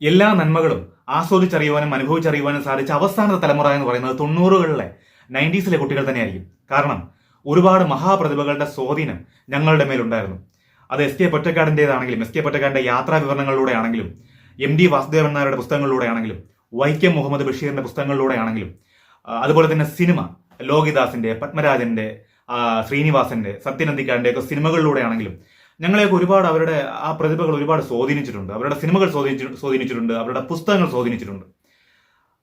എല്ലാ നന്മകളും ആസ്വദിച്ചറിയുവാനും അനുഭവിച്ചറിയുവാനും സാധിച്ച അവസാനത്തെ തലമുറ എന്ന് പറയുന്നത് 90കളിലെ 90സിലെ കുട്ടികൾ തന്നെയായിരിക്കും. കാരണം ഒരുപാട് മഹാപ്രതിഭകളുടെ സ്വാധീനം ഞങ്ങളുടെ മേലുണ്ടായിരുന്നു. അത് എസ് കെ പൊറ്റക്കാടിൻ്റെതാണെങ്കിലും എസ് കെ പൊറ്റക്കാടിന്റെ യാത്രാ വിവരണങ്ങളിലൂടെ ആണെങ്കിലും MD വാസുദേവൻ നായരുടെ പുസ്തകങ്ങളിലൂടെ ആണെങ്കിലും വൈക്കം മുഹമ്മദ് ബഷീറിന്റെ പുസ്തകങ്ങളിലൂടെ ആണെങ്കിലും അതുപോലെ തന്നെ സിനിമ ലോകിദാസിന്റെ, പത്മരാജന്റെ, ശ്രീനിവാസന്റെ, സത്യനന്ദിക്കാടിന്റെ ഒക്കെ സിനിമകളിലൂടെ ആണെങ്കിലും ഞങ്ങളെയൊക്കെ ഒരുപാട് അവരുടെ ആ പ്രതിഭകൾ ഒരുപാട് സ്വാധീനിച്ചിട്ടുണ്ട്. അവരുടെ സിനിമകൾ സ്വാധീനിച്ചിട്ടുണ്ട്, അവരുടെ പുസ്തകങ്ങൾ സ്വാധീനിച്ചിട്ടുണ്ട്.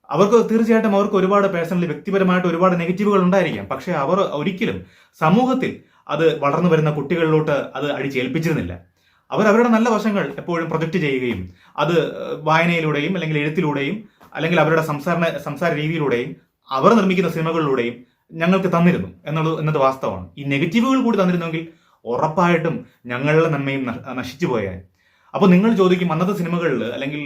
അവർക്ക് തീർച്ചയായിട്ടും അവർക്ക് ഒരുപാട് പേഴ്സണലി വ്യക്തിപരമായിട്ട് ഒരുപാട് നെഗറ്റീവുകൾ ഉണ്ടായിരിക്കാം. പക്ഷെ അവർ ഒരിക്കലും സമൂഹത്തിൽ അത് വളർന്നു വരുന്ന കുട്ടികളിലോട്ട് അത് അടിച്ചേൽപ്പിച്ചിരുന്നില്ല. അവർ അവരുടെ നല്ല വശങ്ങൾ എപ്പോഴും പ്രൊജക്റ്റ് ചെയ്യുകയും അത് വായനയിലൂടെയും അല്ലെങ്കിൽ എഴുത്തിലൂടെയും അല്ലെങ്കിൽ അവരുടെ സംസാര രീതിയിലൂടെയും അവർ നിർമ്മിക്കുന്ന സിനിമകളിലൂടെയും ഞങ്ങൾക്ക് തന്നിരുന്നു എന്നത് വാസ്തവമാണ്. ഈ നെഗറ്റീവുകൾ കൂടി തന്നിരുന്നെങ്കിൽ ഉറപ്പായിട്ടും ഞങ്ങളുടെ നന്മയും നശിച്ചു പോയാൽ. അപ്പോൾ നിങ്ങൾ ചോദിക്കും, അന്നത്തെ സിനിമകളിൽ അല്ലെങ്കിൽ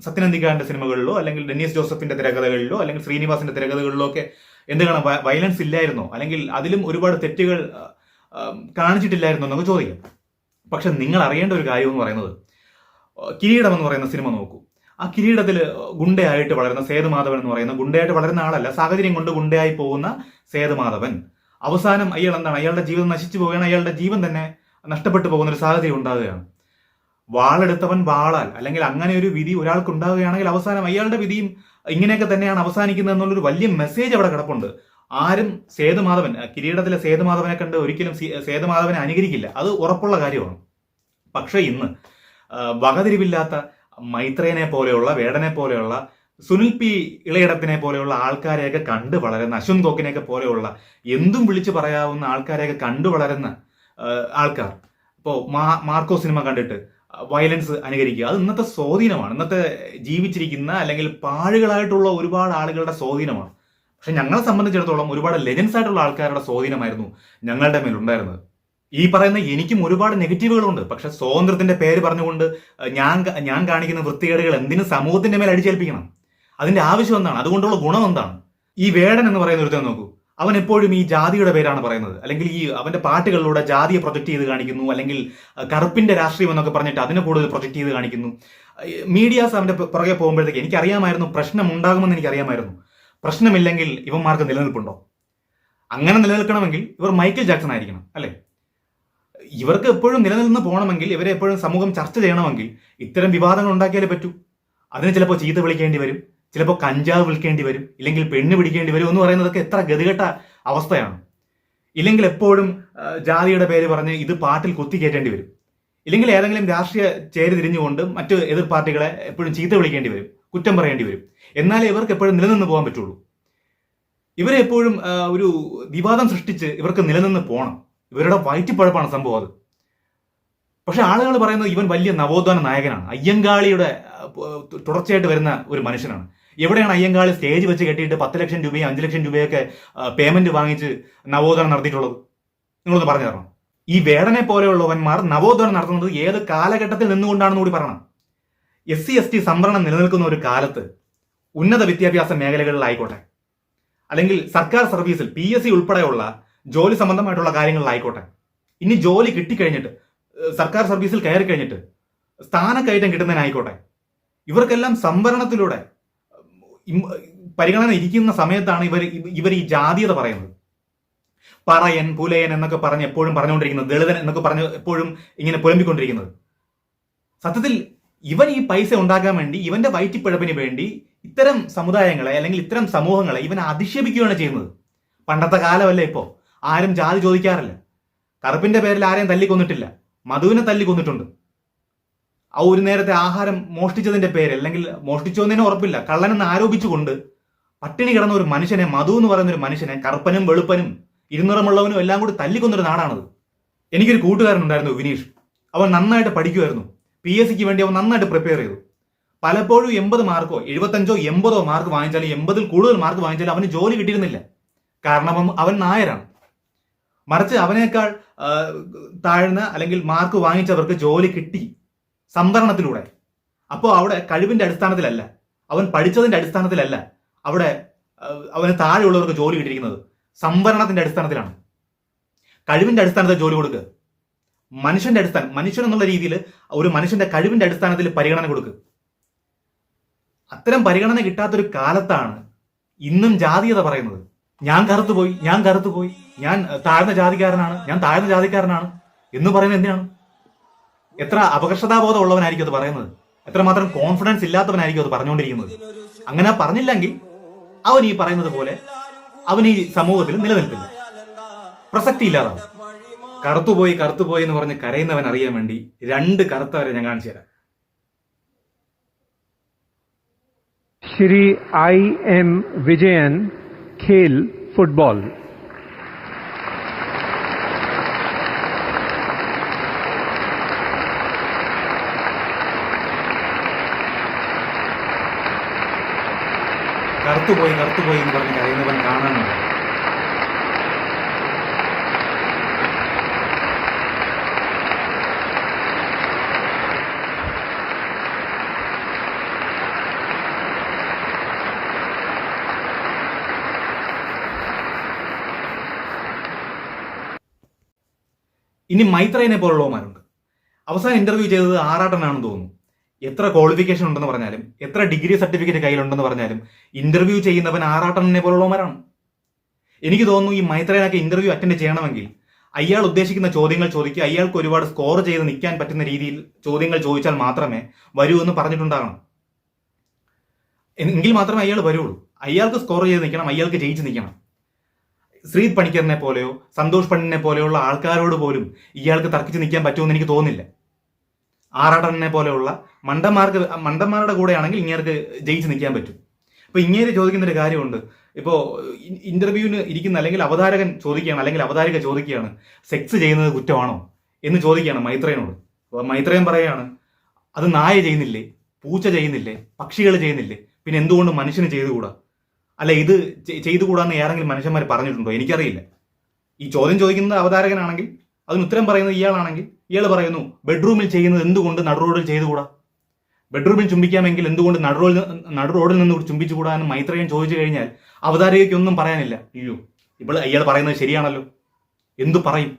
സത്യനന്ദിക്കാരന്റെ സിനിമകളിലോ അല്ലെങ്കിൽ ഡെന്നീസ് ജോസഫിന്റെ തിരക്കഥകളിലോ അല്ലെങ്കിൽ ശ്രീനിവാസിന്റെ തിരക്കഥകളിലോ ഒക്കെ എന്താണ് വയലൻസ് ഇല്ലായിരുന്നോ, അല്ലെങ്കിൽ അതിലും ഒരുപാട് തെറ്റുകൾ കാണിച്ചിട്ടില്ലായിരുന്നോ എന്നൊക്കെ ചോദിക്കാം. പക്ഷെ നിങ്ങൾ അറിയേണ്ട ഒരു കാര്യം എന്ന് പറയുന്നത്, കിരീടം എന്ന് പറയുന്ന സിനിമ നോക്കൂ. ആ കിരീടത്തിൽ ഗുണ്ടയായിട്ട് വളരുന്ന സേതുമാധവൻ എന്ന് പറയുന്ന ഗുണ്ടയായിട്ട് വളരുന്ന ആളല്ല, സാഹചര്യം കൊണ്ട് ഗുണ്ടയായി പോകുന്ന സേതുമാധവൻ അവസാനം അയാളുടെ ജീവിതം നശിച്ചു പോവുകയാണ്. അയാളുടെ ജീവൻ തന്നെ നഷ്ടപ്പെട്ടു പോകുന്ന ഒരു സാഹചര്യം ഉണ്ടാകുകയാണ്. വാളെടുത്തവൻ വാളാൽ, അല്ലെങ്കിൽ അങ്ങനെ ഒരു വിധി ഒരാൾക്ക് ഉണ്ടാവുകയാണെങ്കിൽ അവസാനം അയാളുടെ വിധിയും ഇങ്ങനെയൊക്കെ തന്നെയാണ് അവസാനിക്കുന്നത് എന്നുള്ളൊരു വലിയ മെസ്സേജ് അവിടെ കിടപ്പുണ്ട്. ആരും കിരീടത്തിലെ സേതുമാധവനെ കണ്ട് ഒരിക്കലും സേതുമാധവനെ അനുകരിക്കില്ല, അത് ഉറപ്പുള്ള കാര്യമാണ്. പക്ഷെ ഇന്ന് വകതിരിവില്ലാത്ത മൈത്രേനെ പോലെയുള്ള, വേടനെ പോലെയുള്ള, സുനിൽ പി ഇളയിടത്തിനെ പോലെയുള്ള ആൾക്കാരെയൊക്കെ കണ്ടു വളരുന്ന, അശ്വൻ തോക്കിനെയൊക്കെ പോലെയുള്ള എന്തും വിളിച്ചു പറയാവുന്ന ആൾക്കാരെയൊക്കെ കണ്ടു വളരുന്ന ആൾക്കാർ ഇപ്പോൾ മാർക്കോ സിനിമ കണ്ടിട്ട് വയലൻസ് അനുകരിക്കുക, അത് ഇന്നത്തെ സ്വാധീനമാണ്. ഇന്നത്തെ ജീവിച്ചിരിക്കുന്ന അല്ലെങ്കിൽ പാഴുകളായിട്ടുള്ള ഒരുപാട് ആളുകളുടെ സ്വാധീനമാണ്. പക്ഷെ ഞങ്ങളെ സംബന്ധിച്ചിടത്തോളം ഒരുപാട് ലെജൻസ് ആയിട്ടുള്ള ആൾക്കാരുടെ സ്വാധീനമായിരുന്നു ഞങ്ങളുടെ മേലുണ്ടായിരുന്നത്. ഈ പറയുന്ന എനിക്കും ഒരുപാട് നെഗറ്റീവുകളുണ്ട്. പക്ഷെ സ്വാതന്ത്ര്യത്തിന്റെ പേര് പറഞ്ഞുകൊണ്ട് ഞാൻ കാണിക്കുന്ന വൃത്തികേടുകൾ എന്തിനു സമൂഹത്തിന്റെ മേൽ അടിച്ചേൽപ്പിക്കണം? അതിന്റെ ആവശ്യം എന്താണ്? അതുകൊണ്ടുള്ള ഗുണം എന്താണ്? ഈ വേടൻ എന്ന് പറയുന്ന ഒരുത്തൻ നോക്കൂ, അവൻ എപ്പോഴും ഈ ജാതിയുടെ പേരാണ് പറയുന്നത്, അല്ലെങ്കിൽ ഈ അവന്റെ പാട്ടുകളിലൂടെ ജാതിയെ പ്രൊജക്ട് ചെയ്ത് കാണിക്കുന്നു, അല്ലെങ്കിൽ കറുപ്പിന്റെ രാഷ്ട്രീയം എന്നൊക്കെ പറഞ്ഞിട്ട് അതിനെ കൂടുതൽ പ്രൊജക്ട് ചെയ്ത് കാണിക്കുന്നു. മീഡിയാസ് അവന്റെ പുറകെ പോകുമ്പോഴത്തേക്ക് എനിക്കറിയാമായിരുന്നു പ്രശ്നം ഉണ്ടാകുമെന്ന് എനിക്കറിയാമായിരുന്നു. പ്രശ്നമില്ലെങ്കിൽ ഇവന്മാർക്ക് നിലനിൽപ്പുണ്ടോ? അങ്ങനെ നിലനിൽക്കണമെങ്കിൽ ഇവർ മൈക്കിൾ ജാക്സൺ ആയിരിക്കണം, അല്ലെ? ഇവർക്ക് എപ്പോഴും നിലനിന്ന് പോകണമെങ്കിൽ, ഇവരെ എപ്പോഴും സമൂഹം ചർച്ച ചെയ്യണമെങ്കിൽ ഇത്തരം വിവാദങ്ങൾ ഉണ്ടാക്കിയാലേ പറ്റൂ. അതിന് ചിലപ്പോൾ ചീത്ത വിളിക്കേണ്ടി വരും, ചിലപ്പോൾ കഞ്ചാവ് വിളിക്കേണ്ടി വരും, ഇല്ലെങ്കിൽ പെണ്ണ് പിടിക്കേണ്ടി വരും എന്ന് പറയുന്നതൊക്കെ എത്ര ഗതികെട്ട അവസ്ഥയാണ്. ഇല്ലെങ്കിൽ എപ്പോഴും ജാതിയുടെ പേര് പറഞ്ഞ് ഇത് പാട്ടിൽ കുത്തിക്കയറ്റേണ്ടി വരും. ഇല്ലെങ്കിൽ ഏതെങ്കിലും രാഷ്ട്രീയ ചേരി തിരിഞ്ഞുകൊണ്ട് മറ്റ് എതിർ പാർട്ടികളെ എപ്പോഴും ചീത്ത വിളിക്കേണ്ടി വരും, കുറ്റം പറയേണ്ടി വരും. എന്നാലേ ഇവർക്ക് എപ്പോഴും നിലനിന്ന് പോകാൻ പറ്റുള്ളൂ. ഇവരെ എപ്പോഴും ഒരു വിവാദം സൃഷ്ടിച്ച് ഇവർക്ക് നിലനിന്ന് പോകണം. ഇവരുടെ വയറ്റിപ്പഴപ്പാണ് സംഭവം അത്. പക്ഷെ ആളുകൾ പറയുന്നത് ഇവൻ വലിയ നവോത്ഥാന നായകനാണ്, അയ്യങ്കാളിയുടെ തുടർച്ചയായിട്ട് വരുന്ന ഒരു മനുഷ്യനാണ്. എവിടെയാണ് അയ്യങ്കാളി സ്റ്റേജ് വെച്ച് കെട്ടിയിട്ട് 10 ലക്ഷം രൂപയും 5 ലക്ഷം രൂപയൊക്കെ പേയ്മെന്റ് വാങ്ങിച്ച് നവോത്ഥാനം നടത്തിയിട്ടുള്ളത്? നിങ്ങളൊന്ന് പറഞ്ഞു തരണം. ഈ വേടനെ പോലെയുള്ളവന്മാർ നവോത്ഥാനം നടത്തുന്നത് ഏത് കാലഘട്ടത്തിൽ നിന്നുകൊണ്ടാണെന്ന് കൂടി പറയണം. SC ST സംവരണം നിലനിൽക്കുന്ന ഒരു കാലത്ത് ഉന്നത വിദ്യാഭ്യാസ മേഖലകളിലായിക്കോട്ടെ, അല്ലെങ്കിൽ സർക്കാർ സർവീസിൽ PSC ഉൾപ്പെടെയുള്ള ജോലി സംബന്ധമായിട്ടുള്ള കാര്യങ്ങളിലായിക്കോട്ടെ, ഇനി ജോലി കിട്ടിക്കഴിഞ്ഞിട്ട് സർക്കാർ സർവീസിൽ കയറി കഴിഞ്ഞിട്ട് സ്ഥാനക്കയറ്റം കിട്ടുന്നതിനായിക്കോട്ടെ, ഇവർക്കെല്ലാം സംവരണത്തിലൂടെ പരിഗണന ഇരിക്കുന്ന സമയത്താണ് ഇവർ ഈ ജാതീയത പറയുന്നത്. പറയൻ, പുലയൻ എന്നൊക്കെ പറഞ്ഞ് എപ്പോഴും പറഞ്ഞുകൊണ്ടിരിക്കുന്നത്, ദളിതൻ എന്നൊക്കെ പറഞ്ഞ് എപ്പോഴും ഇങ്ങനെ പുലമ്പിക്കൊണ്ടിരിക്കുന്നത്. സത്യത്തിൽ ഇവൻ ഈ പൈസ ഉണ്ടാക്കാൻ വേണ്ടി, ഇവന്റെ വയറ്റിപ്പിഴപ്പിന് വേണ്ടി ഇത്തരം സമുദായങ്ങളെ അല്ലെങ്കിൽ ഇത്തരം സമൂഹങ്ങളെ ഇവൻ അധിക്ഷേപിക്കുകയാണ് ചെയ്യുന്നത്. പണ്ടത്തെ കാലമല്ല ഇപ്പോ. ആരും ജാതി ചോദിക്കാറില്ല. കറുപ്പിന്റെ പേരിൽ ആരെയും തല്ലിക്കൊന്നിട്ടില്ല, മധുവിനെ തല്ലിക്കൊന്നിട്ടുണ്ട്. ആ ഒരു നേരത്തെ ആഹാരം മോഷ്ടിച്ചതിന്റെ പേര്, അല്ലെങ്കിൽ മോഷ്ടിച്ചോന്നതിനെ ഉറപ്പില്ല, കള്ളനെന്ന് ആരോപിച്ചുകൊണ്ട് പട്ടിണി കിടന്ന ഒരു മനുഷ്യനെ, മധു എന്ന് പറയുന്ന ഒരു മനുഷ്യനെ, കറുപ്പനും വെളുപ്പനും ഇരുനിറമുള്ളവനും എല്ലാം കൂടി തല്ലിക്കൊന്നൊരു നാടാണത്. എനിക്കൊരു കൂട്ടുകാരനുണ്ടായിരുന്നു, വിനീഷ്. അവൻ നന്നായിട്ട് പഠിക്കുമായിരുന്നു. PSCക്ക് വേണ്ടി അവൻ നന്നായിട്ട് പ്രിപ്പയർ ചെയ്തു. പലപ്പോഴും 80 മാർക്കോ 75ഓ 80ഓ മാർക്ക് വാങ്ങിച്ചാലും 80ൽ കൂടുതൽ മാർക്ക് വാങ്ങിച്ചാലും അവന് ജോലി കിട്ടിയിരുന്നില്ല. കാരണം അവൻ നായരാണ്. മറിച്ച് അവനേക്കാൾ താഴ്ന്ന അല്ലെങ്കിൽ മാർക്ക് വാങ്ങിച്ചവർക്ക് ജോലി കിട്ടി സംവരണത്തിലൂടെ. അപ്പോൾ അവിടെ കഴിവിന്റെ അടിസ്ഥാനത്തിലല്ല, അവൻ പഠിച്ചതിന്റെ അടിസ്ഥാനത്തിലല്ല അവിടെ അവന് താഴെയുള്ളവർക്ക് ജോലി കിട്ടിയിരിക്കുന്നത്, സംവരണത്തിന്റെ അടിസ്ഥാനത്തിലാണ്. കഴിവിന്റെ അടിസ്ഥാനത്തിൽ ജോലി കൊടുക്കുക. മനുഷ്യൻ എന്നുള്ള രീതിയിൽ ഒരു മനുഷ്യന്റെ കഴിവിന്റെ അടിസ്ഥാനത്തിൽ പരിഗണന കൊടുക്കുക. അത്തരം പരിഗണന കിട്ടാത്തൊരു കാലത്താണ് ഇന്നും ജാതീയത പറയുന്നത്. ഞാൻ കറുത്തുപോയി, ഞാൻ കറുത്തുപോയി, ഞാൻ താഴ്ന്ന ജാതിക്കാരനാണ്, ഞാൻ താഴ്ന്ന ജാതിക്കാരനാണ് എന്ന് പറയുന്നത് എന്തിനാണ്? എത്ര അപകർഷതാബോധം ഉള്ളവനായിരിക്കും അത് പറയുന്നത്? എത്രമാത്രം കോൺഫിഡൻസ് ഇല്ലാത്തവനായിരിക്കും അത് പറഞ്ഞുകൊണ്ടിരിക്കുന്നത്? അങ്ങനെ പറഞ്ഞില്ലെങ്കിൽ അവൻ ഈ പറയുന്നത് പോലെ അവൻ ഈ സമൂഹത്തിൽ നിലനിൽക്കില്ല, പ്രസക്തി ഇല്ലാതാവും. കറുത്തുപോയി കറുത്തുപോയി എന്ന് പറഞ്ഞ് കരയുന്നവൻ അറിയാൻ വേണ്ടി 2 കറുത്തവരെ ഞാൻ കാണിച്ചു തരാം. श्री I.M. विजयन, खेल फुटबॉल। കറുത്തുപോയി കറുത്തുപോയി എന്ന് പറഞ്ഞ് കരയുന്നവൻ കാണാനുണ്ട്. ഇനി മൈത്രേനെ പോലുള്ളവന്മാരുണ്ട്. അവസാനം ഇന്റർവ്യൂ ചെയ്തത് ആറാട്ടനാണെന്ന് തോന്നുന്നു. എത്ര ക്വാളിഫിക്കേഷൻ ഉണ്ടെന്ന് പറഞ്ഞാലും, എത്ര ഡിഗ്രി സർട്ടിഫിക്കറ്റ് കയ്യിലുണ്ടെന്ന് പറഞ്ഞാലും ഇന്റർവ്യൂ ചെയ്യുന്നവൻ ആറാട്ടനെ പോലുള്ളവന്മാരാണ്. എനിക്ക് തോന്നുന്നു ഈ മൈത്രേനൊക്കെ ഇന്റർവ്യൂ അറ്റൻഡ് ചെയ്യണമെങ്കിൽ അയാൾ ഉദ്ദേശിക്കുന്ന ചോദ്യങ്ങൾ ചോദിക്കുക, അയാൾക്ക് ഒരുപാട് സ്കോർ ചെയ്ത് നിൽക്കാൻ പറ്റുന്ന രീതിയിൽ ചോദ്യങ്ങൾ ചോദിച്ചാൽ മാത്രമേ വരൂ എന്ന് പറഞ്ഞിട്ടുണ്ടാകണം. എങ്കിൽ മാത്രമേ അയാൾ വരുള്ളൂ. അയാൾക്ക് സ്കോർ ചെയ്ത് നിൽക്കണം, അയാൾക്ക് ജയിച്ച് നിൽക്കണം. ശ്രീത് പണിക്കറിനെ പോലെയോ സന്തോഷ് പണ്ഡിനെ പോലെയുള്ള ആൾക്കാരോട് പോലും ഇയാൾക്ക് തർക്കിച്ച് നിൽക്കാൻ പറ്റുമെന്ന് എനിക്ക് തോന്നുന്നില്ല. ആറാട്ടനെ പോലെയുള്ള മണ്ടന്മാരുടെ കൂടെയാണെങ്കിൽ ഇങ്ങേർക്ക് ജയിച്ച് നിൽക്കാൻ പറ്റും. അപ്പൊ ഇങ്ങേര് ചോദിക്കുന്നൊരു കാര്യമുണ്ട്. ഇപ്പോൾ ഇന്റർവ്യൂവിന് ഇരിക്കുന്ന അല്ലെങ്കിൽ അവതാരകൻ ചോദിക്കുകയാണ്, അല്ലെങ്കിൽ അവതാരിക ചോദിക്കുകയാണ്, സെക്സ് ചെയ്യുന്നത് കുറ്റമാണോ എന്ന് ചോദിക്കുകയാണ് മൈത്രേനോട്. അപ്പോൾ മൈത്രേയൻ പറയുകയാണ്, അത് നായ ചെയ്യുന്നില്ലേ, പൂച്ച ചെയ്യുന്നില്ലേ, പക്ഷികൾ ചെയ്യുന്നില്ലേ, പിന്നെ എന്തുകൊണ്ട് മനുഷ്യന് ചെയ്തുകൂടാ? അല്ല, ഇത് ചെയ്തുകൂടാന്ന് ഏതെങ്കിലും മനുഷ്യന്മാർ പറഞ്ഞിട്ടുണ്ടോ? എനിക്കറിയില്ല. ഈ ചോദ്യം ചോദിക്കുന്നത് അവതാരകനാണെങ്കിൽ അതിന് ഉത്തരം പറയുന്നത് ഇയാളാണെങ്കിൽ ഇയാൾ പറയുന്നു, ബെഡ്റൂമിൽ ചെയ്യുന്നത് എന്തുകൊണ്ട് നടുറോഡിൽ ചെയ്തുകൂടാ? ബെഡ്റൂമിൽ ചുംബിക്കാമെങ്കിൽ എന്തുകൊണ്ട് നടുറോഡിൽ നിന്ന് ചുംബിച്ചുകൂടാ എന്ന് മൈത്രേയൻ ചോദിച്ചു കഴിഞ്ഞാൽ അവതാരകയ്ക്കൊന്നും പറയാനില്ല. അയ്യോ, ഇയാൾ പറയുന്നത് ശരിയാണല്ലോ, എന്തു പറയും?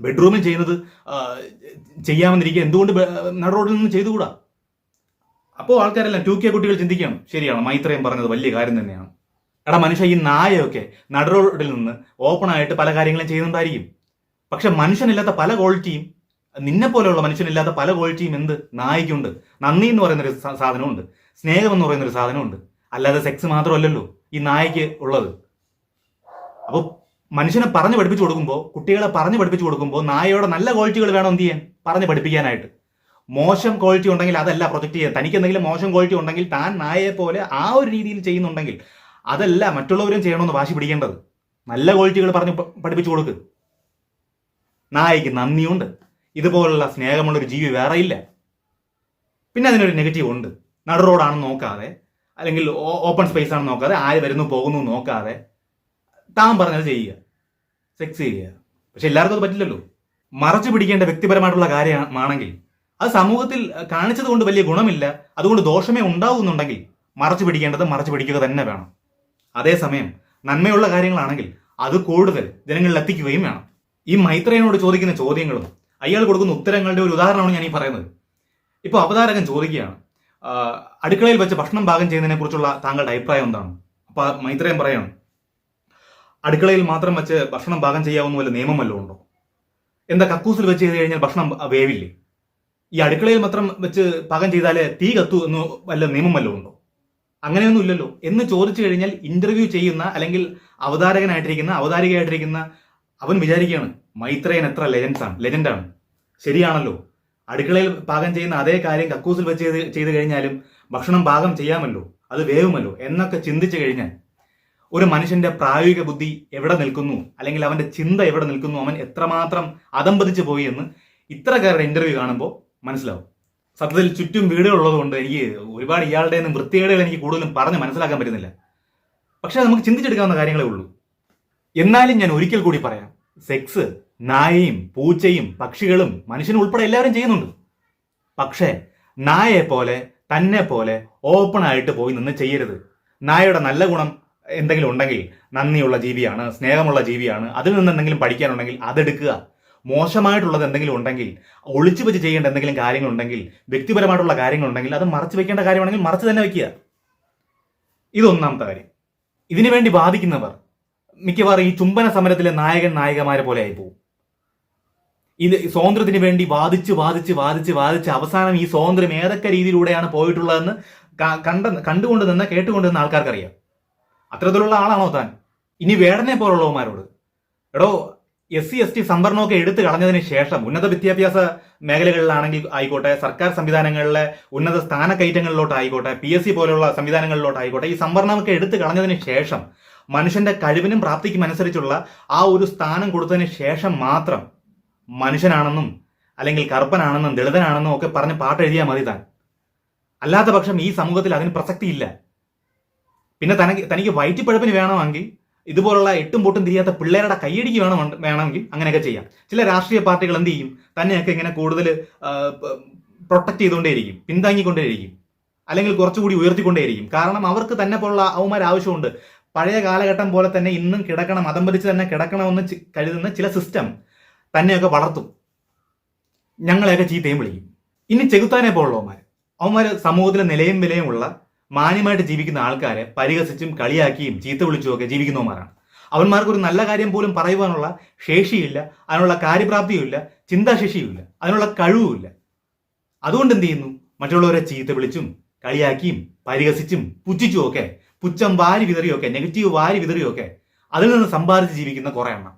ബെഡ്റൂമിൽ ചെയ്യുന്നത് ചെയ്യാമെന്നിരിക്കുക, എന്തുകൊണ്ട് നടുറോഡിൽ നിന്ന് ചെയ്തുകൂടാ? അപ്പോൾ ആൾക്കാരെല്ലാം 2K കുട്ടികൾ ചിന്തിക്കുകയാണ്, ശരിയാണ്, മൈത്രേയൻ പറഞ്ഞത് വലിയ കാര്യം തന്നെയാണ്. എടാ മനുഷ്യ, ഈ നായയൊക്കെ നടുറോഡിൽ നിന്ന് ഓപ്പണായിട്ട് പല കാര്യങ്ങളും ചെയ്യുന്നുണ്ടായിരിക്കും. പക്ഷെ മനുഷ്യനില്ലാത്ത പല ക്വാളിറ്റിയും, നിന്നെ പോലെയുള്ള മനുഷ്യനില്ലാത്ത പല ക്വാളിറ്റിയും എന്ത് നായിക്കുണ്ട്. നന്ദി എന്ന് പറയുന്നൊരു സാധനമുണ്ട്, സ്നേഹം എന്ന് പറയുന്നൊരു സാധനമുണ്ട്. അല്ലാതെ സെക്സ് മാത്രമല്ലല്ലോ ഈ നായക്ക് ഉള്ളത്. അപ്പോൾ മനുഷ്യനെ പറഞ്ഞു പഠിപ്പിച്ചു കൊടുക്കുമ്പോൾ, കുട്ടികളെ പറഞ്ഞു പഠിപ്പിച്ചു കൊടുക്കുമ്പോൾ നായയുടെ നല്ല ക്വാളിറ്റികൾ വേണം എന്ത് ചെയ്യാൻ, പറഞ്ഞു പഠിപ്പിക്കാനായിട്ട്. മോശം ക്വാളിറ്റി ഉണ്ടെങ്കിൽ അതല്ല പ്രൊജക്റ്റ് ചെയ്യാൻ. തനിക്ക് എന്തെങ്കിലും മോശം ക്വാളിറ്റി ഉണ്ടെങ്കിൽ താൻ നായയെ പോലെ ആ ഒരു രീതിയിൽ ചെയ്യുന്നുണ്ടെങ്കിൽ അതല്ല മറ്റുള്ളവരും ചെയ്യണമെന്ന് വാശി പിടിക്കേണ്ടത്. നല്ല ക്വാളിറ്റികൾ പറഞ്ഞ് പഠിപ്പിച്ചു കൊടുക്ക്. നായക്ക് നന്ദിയുണ്ട്, ഇതുപോലുള്ള സ്നേഹമുള്ളൊരു ജീവി വേറെ ഇല്ല. പിന്നെ അതിനൊരു നെഗറ്റീവ് ഉണ്ട്. നടു റോഡാണെന്ന് നോക്കാതെ, അല്ലെങ്കിൽ ഓപ്പൺ സ്പേസ് ആണെന്ന് നോക്കാതെ, ആര് വരുന്നു പോകുന്നു നോക്കാതെ താൻ പറഞ്ഞത് ചെയ്യുക, സെക്സ് ചെയ്യുക. പക്ഷെ എല്ലാവർക്കും അത് പറ്റില്ലല്ലോ. മറച്ചു പിടിക്കേണ്ട വ്യക്തിപരമായിട്ടുള്ള കാര്യമാണെങ്കിൽ അത് സമൂഹത്തിൽ കാണിച്ചത് കൊണ്ട് വലിയ ഗുണമില്ല, അതുകൊണ്ട് ദോഷമേ ഉണ്ടാവുന്നുണ്ടെങ്കിൽ മറച്ചു പിടിക്കേണ്ടത് മറച്ചു പിടിക്കുക തന്നെ വേണം. അതേസമയം നന്മയുള്ള കാര്യങ്ങളാണെങ്കിൽ അത് കൂടുതൽ ജനങ്ങളിൽ എത്തിക്കുകയും വേണം. ഈ മൈത്രേയനോട് ചോദിക്കുന്ന ചോദ്യങ്ങളും അയാൾ കൊടുക്കുന്ന ഉത്തരങ്ങളുടെ ഒരു ഉദാഹരണമാണ് ഞാൻ ഈ പറയുന്നത്. ഇപ്പോൾ അവതാരകൻ ചോദിക്കുകയാണ്, അടുക്കളയിൽ വെച്ച് ഭക്ഷണം പാകം ചെയ്യുന്നതിനെ കുറിച്ചുള്ള താങ്കളുടെ അഭിപ്രായം എന്താണ്? അപ്പൊ മൈത്രേയൻ പറയാണ്, അടുക്കളയിൽ മാത്രം വെച്ച് ഭക്ഷണം പാകം ചെയ്യാവുന്ന വല്ല നിയമം വല്ലതും ഉണ്ടോ? എന്താ കക്കൂസിൽ വെച്ച് ചെയ്ത് കഴിഞ്ഞാൽ ഭക്ഷണം വേവില്ലേ? ഈ അടുക്കളയിൽ മാത്രം വെച്ച് പാകം ചെയ്താലേ തീ കത്തു എന്ന് വല്ല നിയമം വല്ലതും ഉണ്ടോ? അങ്ങനെയൊന്നും ഇല്ലല്ലോ എന്ന് ചോദിച്ചു കഴിഞ്ഞാൽ ഇന്റർവ്യൂ ചെയ്യുന്ന അല്ലെങ്കിൽ അവതാരികയായിട്ടിരിക്കുന്ന അവൻ വിചാരിക്കുകയാണ്, മൈത്രേയൻ എത്ര ലെജൻഡാണ്. ശരിയാണല്ലോ, അടുക്കളയിൽ പാകം ചെയ്യുന്ന അതേ കാര്യം കക്കൂസിൽ വെച്ച് ചെയ്ത് കഴിഞ്ഞാലും ഭക്ഷണം പാകം ചെയ്യാമല്ലോ, അത് വേവുമല്ലോ എന്നൊക്കെ ചിന്തിച്ചു കഴിഞ്ഞാൽ ഒരു മനുഷ്യന്റെ പ്രായോഗിക ബുദ്ധി എവിടെ നിൽക്കുന്നു, അല്ലെങ്കിൽ അവന്റെ ചിന്ത എവിടെ നിൽക്കുന്നു, അവൻ എത്രമാത്രം അതമ്പതിച്ചു പോയി എന്ന് ഇത്രക്കാരുടെ ഇന്റർവ്യൂ കാണുമ്പോൾ മനസ്സിലാവും. സത്യത്തിൽ ചുറ്റും വീടുകളുള്ളത് കൊണ്ട് എനിക്ക് ഒരുപാട് ഇയാളുടെ വൃത്തികേടുകൾ എനിക്ക് കൂടുതലും പറഞ്ഞ് മനസ്സിലാക്കാൻ പറ്റുന്നില്ല. പക്ഷെ നമുക്ക് ചിന്തിച്ചെടുക്കാവുന്ന കാര്യങ്ങളേ ഉള്ളൂ. എന്നാലും ഞാൻ ഒരിക്കൽ കൂടി പറയാം, സെക്സ് നായയും പൂച്ചയും പക്ഷികളും മനുഷ്യനും ഉൾപ്പെടെ എല്ലാവരും ചെയ്യുന്നുണ്ട്. പക്ഷേ നായയെ പോലെ തന്നെ പോലെ ഓപ്പൺ ആയിട്ട് പോയി നിന്ന് ചെയ്യരുത്. നായയുടെ നല്ല ഗുണം എന്തെങ്കിലും ഉണ്ടെങ്കിൽ നന്ദിയുള്ള ജീവിയാണ്, സ്നേഹമുള്ള ജീവിയാണ്, അതിൽ നിന്ന് എന്തെങ്കിലും പഠിക്കാനുണ്ടെങ്കിൽ അതെടുക്കുക. മോശമായിട്ടുള്ളത് എന്തെങ്കിലും ഉണ്ടെങ്കിൽ, ഒളിച്ചു വെച്ച് ചെയ്യേണ്ട എന്തെങ്കിലും കാര്യങ്ങളുണ്ടെങ്കിൽ, വ്യക്തിപരമായിട്ടുള്ള കാര്യങ്ങളുണ്ടെങ്കിൽ അത് മറച്ചു വെക്കേണ്ട കാര്യമാണെങ്കിൽ മറച്ചു തന്നെ വെക്കുക. ഇതൊന്നാമത്തെ കാര്യം. ഇതിനു വേണ്ടി വാദിക്കുന്നവർ മിക്കവാറും ഈ ചുംബന സമരത്തിലെ നായകൻ നായികമാരെ പോലെ ആയി പോകും. ഇത് സ്വാതന്ത്ര്യത്തിന് വേണ്ടി വാദിച്ച് അവസാനം ഈ സ്വാതന്ത്ര്യം ഏതൊക്കെ രീതിയിലൂടെയാണ് പോയിട്ടുള്ളതെന്ന് കണ്ടുകൊണ്ട് നിന്ന് കേട്ടുകൊണ്ട് നിന്ന് ആൾക്കാർക്കറിയാം. അത്തരത്തിലുള്ള ആളാണോ താൻ? ഇനി വേടനെ പോലുള്ളവന്മാരോട്, എടോ SC ST സംവരണമൊക്കെ എടുത്തു കളഞ്ഞതിന് ശേഷം ഉന്നത വിദ്യാഭ്യാസ മേഖലകളിലാണെങ്കിൽ ആയിക്കോട്ടെ, സർക്കാർ സംവിധാനങ്ങളിലെ ഉന്നത സ്ഥാനക്കയറ്റങ്ങളിലോട്ടായിക്കോട്ടെ, PSC പോലുള്ള സംവിധാനങ്ങളിലോട്ടായിക്കോട്ടെ, ഈ സംവരണമൊക്കെ എടുത്തു കളഞ്ഞതിന് ശേഷം മനുഷ്യന്റെ കഴിവിനും പ്രാപ്തിക്കും അനുസരിച്ചുള്ള ആ ഒരു സ്ഥാനം കൊടുത്തതിന് ശേഷം മാത്രം മനുഷ്യനാണെന്നും അല്ലെങ്കിൽ കറുപ്പനാണെന്നും ദളിതനാണെന്നും ഒക്കെ പറഞ്ഞ് പാട്ട് എഴുതിയാൽ മതി താൻ. അല്ലാത്ത പക്ഷം ഈ സമൂഹത്തിൽ അതിന് പ്രസക്തിയില്ല. പിന്നെ തനിക്ക് വയറ്റിപ്പഴപ്പിന് വേണമെങ്കിൽ ഇതുപോലുള്ള എട്ടും പൊട്ടും തിരിയാത്ത പിള്ളേരുടെ കൈയടിക്ക് വേണമെങ്കിൽ അങ്ങനെയൊക്കെ ചെയ്യാം. ചില രാഷ്ട്രീയ പാർട്ടികൾ എന്ത് ചെയ്യും, തന്നെയൊക്കെ ഇങ്ങനെ കൂടുതൽ പ്രൊട്ടക്ട് ചെയ്തുകൊണ്ടേയിരിക്കും, പിന്താങ്ങിക്കൊണ്ടേയിരിക്കും, അല്ലെങ്കിൽ കുറച്ചുകൂടി ഉയർത്തിക്കൊണ്ടേയിരിക്കും. കാരണം അവർക്ക് തന്നെ പോലുള്ള അവന്മാർ ആവശ്യമുണ്ട്. പഴയ കാലഘട്ടം പോലെ തന്നെ ഇന്നും കിടക്കണം, അതമ്പതിച്ച് തന്നെ കിടക്കണമെന്ന് കരുതുന്ന ചില സിസ്റ്റം തന്നെയൊക്കെ വളർത്തും. ഞങ്ങളെയൊക്കെ ചീത്തയും വിളിക്കും. ഇനി ചെകുത്താനെ പോലുള്ളവന്മാർ, അവന്മാർ സമൂഹത്തിലെ നിലയും വിലയും ഉള്ള മാന്യമായിട്ട് ജീവിക്കുന്ന ആൾക്കാരെ പരിഹസിച്ചും കളിയാക്കിയും ചീത്ത വിളിച്ചും ഒക്കെ ജീവിക്കുന്നവന്മാരാണ്. അവന്മാർക്ക് ഒരു നല്ല കാര്യം പോലും പറയുവാനുള്ള ശേഷിയില്ല, അതിനുള്ള കാര്യപ്രാപ്തിയുമില്ല, ചിന്താശേഷിയുമില്ല, അതിനുള്ള കഴിവുമില്ല. അതുകൊണ്ട് എന്ത് ചെയ്യുന്നു? മറ്റുള്ളവരെ ചീത്ത വിളിച്ചും കളിയാക്കിയും പരിഹസിച്ചും പുച്ഛിച്ചും ഒക്കെ, പുച്ഛം വാരി വിതറിയൊക്കെ, നെഗറ്റീവ് വാരി വിതറിയൊക്കെ അതിൽ നിന്ന് സമ്പാദിച്ച് ജീവിക്കുന്ന കുറെ എണ്ണം.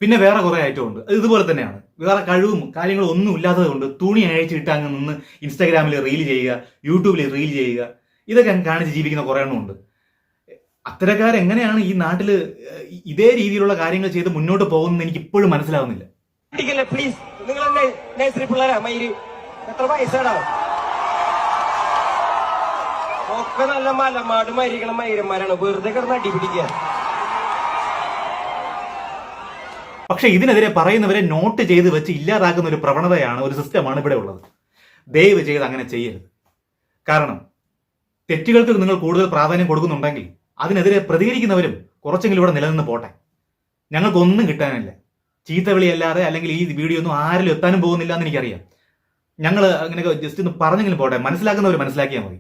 പിന്നെ വേറെ കുറെ ഐറ്റം ഉണ്ട്, ഇതുപോലെ തന്നെയാണ്. വേറെ കഴിവും കാര്യങ്ങളും ഒന്നും ഇല്ലാത്തത് കൊണ്ട് തുണി അഴിച്ചിട്ട് അങ്ങ് നിന്ന് ഇൻസ്റ്റാഗ്രാമിൽ റീൽ ചെയ്യുക, യൂട്യൂബിൽ റീൽ ചെയ്യുക, ഇതൊക്കെ കാണിച്ച് ജീവിക്കുന്ന കുറെ എണ്ണം ഉണ്ട്. അത്തരക്കാരെങ്ങനെയാണ് ഈ നാട്ടില് ഇതേ രീതിയിലുള്ള കാര്യങ്ങൾ ചെയ്ത് മുന്നോട്ട് പോകുന്നത് എനിക്ക് ഇപ്പോഴും മനസ്സിലാവുന്നില്ല. പ്ലീസ്, നിങ്ങൾ നഴ്സറി പിള്ളേരാ? മയില് എത്ര വയസ്സാടാ? ഒക്കെ നല്ല മലമാട് മരിക്കണം മൈരന്മാരാണ്, വെറുതെ കിടന്ന് അടിപിടിക്കുക. പക്ഷെ ഇതിനെതിരെ പറയുന്നവരെ നോട്ട് ചെയ്ത് വെച്ച് ഇല്ലാതാക്കുന്ന ഒരു പ്രവണതയാണ്, ഒരു സിസ്റ്റമാണ് ഇവിടെ ഉള്ളത്. ദയവ് ചെയ്ത് അങ്ങനെ ചെയ്യരുത്. കാരണം തെറ്റുകൾക്ക് നിങ്ങൾ കൂടുതൽ പ്രാധാന്യം കൊടുക്കുന്നുണ്ടെങ്കിൽ അതിനെതിരെ പ്രതികരിക്കുന്നവരും കുറച്ചെങ്കിലും ഇവിടെ നിലനിന്ന് പോട്ടെ. ഞങ്ങൾക്കൊന്നും കിട്ടാനില്ല. ചീത്തവിളിയല്ലാതെ അല്ലെങ്കിൽ ഈ വീഡിയോ ഒന്നും ആരിലും എത്താനും പോകുന്നില്ല എന്ന് എനിക്കറിയാം. ഞങ്ങൾ അങ്ങനെയൊക്കെ ജസ്റ്റ് ഒന്ന് പറഞ്ഞെങ്കിലും പോട്ടെ, മനസ്സിലാക്കുന്നവർ മനസ്സിലാക്കിയാൽ മതി.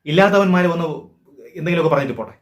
ഇല്ലാത്തവന്മാർ വന്ന് എന്തെങ്കിലുമൊക്കെ പറഞ്ഞിട്ട് പോട്ടെ.